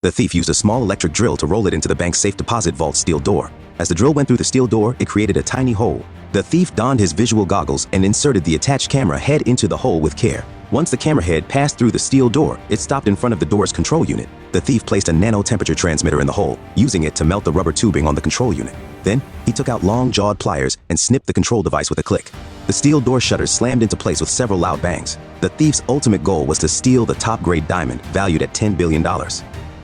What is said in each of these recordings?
The thief used a small electric drill to roll it into the bank's safe deposit vault's steel door. As the drill went through the steel door, it created a tiny hole. The thief donned his visual goggles and inserted the attached camera head into the hole with care. Once the camera head passed through the steel door, it stopped in front of the door's control unit. The thief placed a nano-temperature transmitter in the hole, using it to melt the rubber tubing on the control unit. Then, he took out long-jawed pliers and snipped the control device with a click. The steel door shutters slammed into place with several loud bangs. The thief's ultimate goal was to steal the top-grade diamond, valued at $10 billion.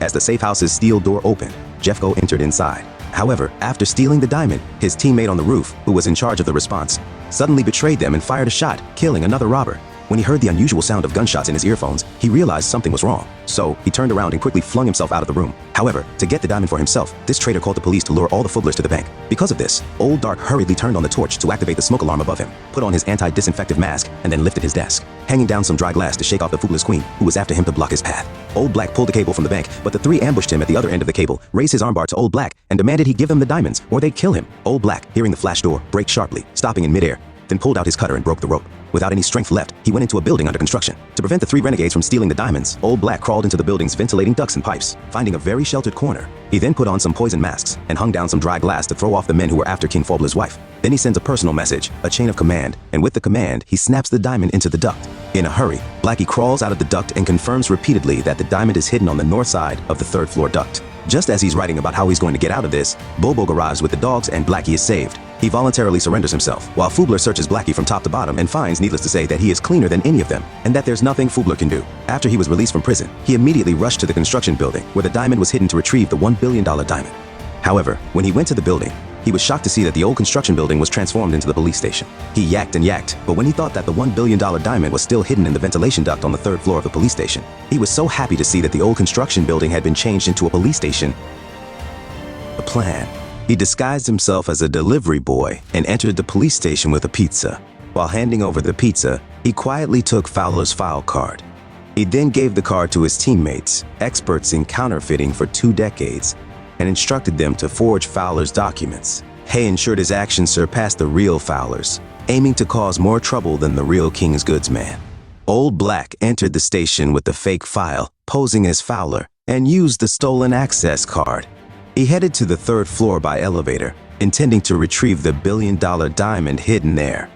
As the safe house's steel door opened, Jeffco entered inside. However, after stealing the diamond, his teammate on the roof, who was in charge of the response, suddenly betrayed them and fired a shot, killing another robber. When he heard the unusual sound of gunshots in his earphones, he realized something was wrong. So, he turned around and quickly flung himself out of the room. However, to get the diamond for himself, this traitor called the police to lure all the Fooblers to the bank. Because of this, Old Dark hurriedly turned on the torch to activate the smoke alarm above him, put on his anti-disinfective mask, and then lifted his desk, hanging down some dry glass to shake off the Foobler's queen, who was after him to block his path. Old Black pulled the cable from the bank, but the three ambushed him at the other end of the cable, raised his armbar to Old Black, and demanded he give them the diamonds, or they'd kill him. Old Black, hearing the flash door, braked sharply, stopping in midair, then pulled out his cutter and broke the rope. Without any strength left, he went into a building under construction. To prevent the three renegades from stealing the diamonds, Old Black crawled into the building's ventilating ducts and pipes, finding a very sheltered corner. He then put on some poison masks and hung down some dry glass to throw off the men who were after King Fobler's wife. Then he sends a personal message, a chain of command, and with the command, he snaps the diamond into the duct. In a hurry, Blackie crawls out of the duct and confirms repeatedly that the diamond is hidden on the north side of the third floor duct. Just as he's writing about how he's going to get out of this, Bulbog arrives with the dogs and Blackie is saved. He voluntarily surrenders himself, while Foobler searches Blackie from top to bottom and finds, needless to say, that he is cleaner than any of them, and that there's nothing Foobler can do. After he was released from prison, he immediately rushed to the construction building, where the diamond was hidden to retrieve the $1 billion diamond. However, when he went to the building, he was shocked to see that the old construction building was transformed into the police station. He yacked and yacked, but when he thought that the $1 billion diamond was still hidden in the ventilation duct on the third floor of the police station, he was so happy to see that the old construction building had been changed into a police station. A plan. He disguised himself as a delivery boy and entered the police station with a pizza. While handing over the pizza, he quietly took Fowler's file card. He then gave the card to his teammates, experts in counterfeiting for 2 decades, and instructed them to forge Fowler's documents. Hay ensured his actions surpassed the real Fowler's, aiming to cause more trouble than the real King's Goods man. Old Black entered the station with the fake file, posing as Fowler, and used the stolen access card. He headed to the third floor by elevator, intending to retrieve the $1 billion diamond hidden there.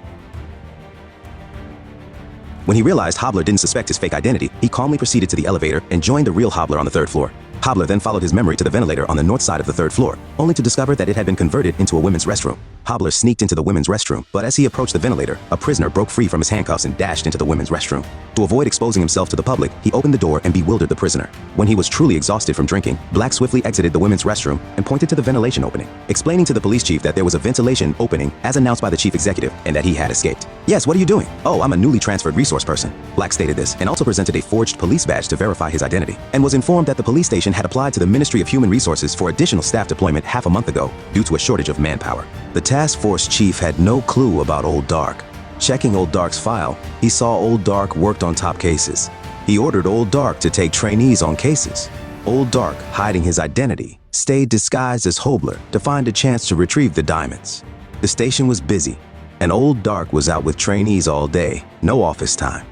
When he realized Hobbler didn't suspect his fake identity, he calmly proceeded to the elevator and joined the real Hobbler on the third floor. Hobbler then followed his memory to the ventilator on the north side of the third floor, only to discover that it had been converted into a women's restroom. Hobbler sneaked into the women's restroom, but as he approached the ventilator, a prisoner broke free from his handcuffs and dashed into the women's restroom. To avoid exposing himself to the public, he opened the door and bewildered the prisoner. When he was truly exhausted from drinking, Black swiftly exited the women's restroom and pointed to the ventilation opening, explaining to the police chief that there was a ventilation opening as announced by the chief executive and that he had escaped. "Yes, what are you doing?" "Oh, I'm a newly transferred resource person." Black stated this and also presented a forged police badge to verify his identity, and was informed that the police station had applied to the Ministry of Human Resources for additional staff deployment half a month ago due to a shortage of manpower. The task force chief had no clue about Old Dark. Checking Old Dark's file, he saw Old Dark worked on top cases. He ordered Old Dark to take trainees on cases. Old Dark, hiding his identity, stayed disguised as Hobbler to find a chance to retrieve the diamonds. The station was busy, and Old Dark was out with trainees all day, no office time.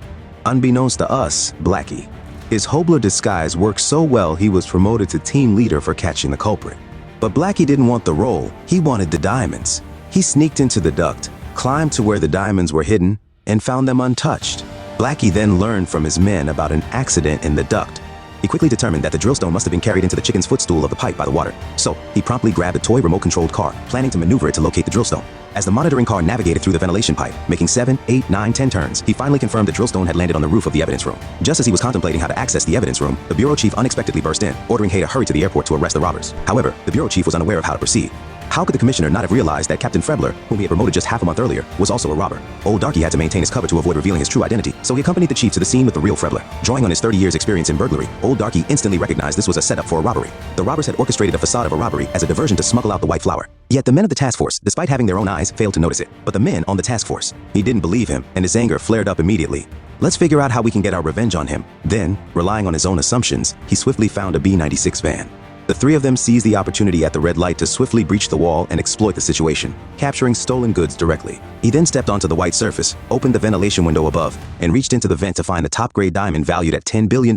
Unbeknownst to us, Blackie, his Hobbler disguise worked so well he was promoted to team leader for catching the culprit. But Blackie didn't want the role, he wanted the diamonds. He sneaked into the duct, climbed to where the diamonds were hidden, and found them untouched. Blackie then learned from his men about an accident in the duct. He quickly determined that the drillstone must have been carried into the chicken's footstool of the pipe by the water. So, he promptly grabbed a toy remote-controlled car, planning to maneuver it to locate the drillstone. As the monitoring car navigated through the ventilation pipe, making 7, 8, 9, 10 turns, he finally confirmed the drillstone had landed on the roof of the evidence room. Just as he was contemplating how to access the evidence room, the bureau chief unexpectedly burst in, ordering Hay to hurry to the airport to arrest the robbers. However, the bureau chief was unaware of how to proceed. How could the commissioner not have realized that Captain Frebler, whom he had promoted just half a month earlier, was also a robber? Old Darky had to maintain his cover to avoid revealing his true identity, so he accompanied the chief to the scene with the real Frebler. Drawing on his 30 years experience in burglary, Old Darky instantly recognized this was a setup for a robbery. The robbers had orchestrated a facade of a robbery as a diversion to smuggle out the white flour. Yet the men of the task force, despite having their own eyes, failed to notice it. But the men on the task force, he didn't believe him, and his anger flared up immediately. Let's figure out how we can get our revenge on him. Then, relying on his own assumptions, he swiftly found a B-96 van. The three of them seized the opportunity at the red light to swiftly breach the wall and exploit the situation, capturing stolen goods directly. He then stepped onto the white surface, opened the ventilation window above, and reached into the vent to find the top-grade diamond valued at $10 billion.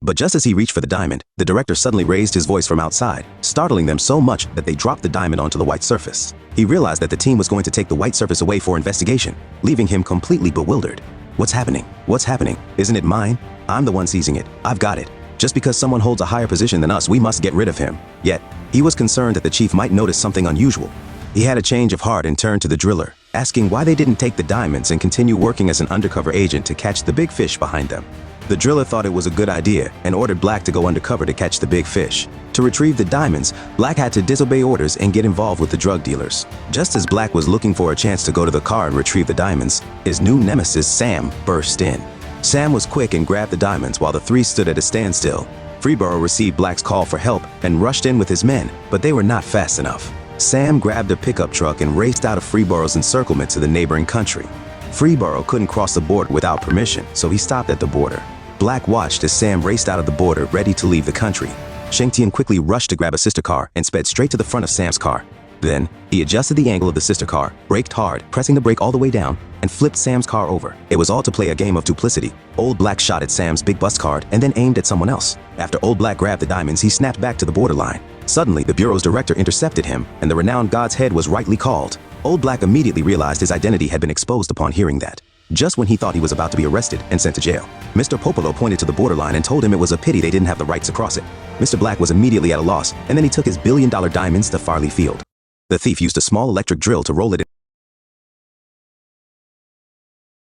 But just as he reached for the diamond, the director suddenly raised his voice from outside, startling them so much that they dropped the diamond onto the white surface. He realized that the team was going to take the white surface away for investigation, leaving him completely bewildered. What's happening? What's happening? Isn't it mine? I'm the one seizing it. I've got it. Just because someone holds a higher position than us, we must get rid of him. Yet, he was concerned that the chief might notice something unusual. He had a change of heart and turned to the driller, asking why they didn't take the diamonds and continue working as an undercover agent to catch the big fish behind them. The driller thought it was a good idea and ordered Black to go undercover to catch the big fish. To retrieve the diamonds, Black had to disobey orders and get involved with the drug dealers. Just as Black was looking for a chance to go to the car and retrieve the diamonds, his new nemesis Sam burst in. Sam was quick and grabbed the diamonds while the three stood at a standstill. Freeborough received Black's call for help and rushed in with his men, but they were not fast enough. Sam grabbed a pickup truck and raced out of Freeborough's encirclement to the neighboring country. Freeborough couldn't cross the border without permission, so he stopped at the border. Black watched as Sam raced out of the border, ready to leave the country. Shang Tian quickly rushed to grab a sister car and sped straight to the front of Sam's car. Then, he adjusted the angle of the sister car, braked hard, pressing the brake all the way down, and flipped Sam's car over. It was all to play a game of duplicity. Old Black shot at Sam's big bus card and then aimed at someone else. After Old Black grabbed the diamonds, he snapped back to the borderline. Suddenly, the Bureau's director intercepted him, and the renowned god's head was rightly called. Old Black immediately realized his identity had been exposed upon hearing that. Just when he thought he was about to be arrested and sent to jail, Mr. Popolo pointed to the borderline and told him it was a pity they didn't have the rights to cross it. Mr. Black was immediately at a loss, and then he took his billion-dollar diamonds to Farley Field. The thief used a small electric drill to roll it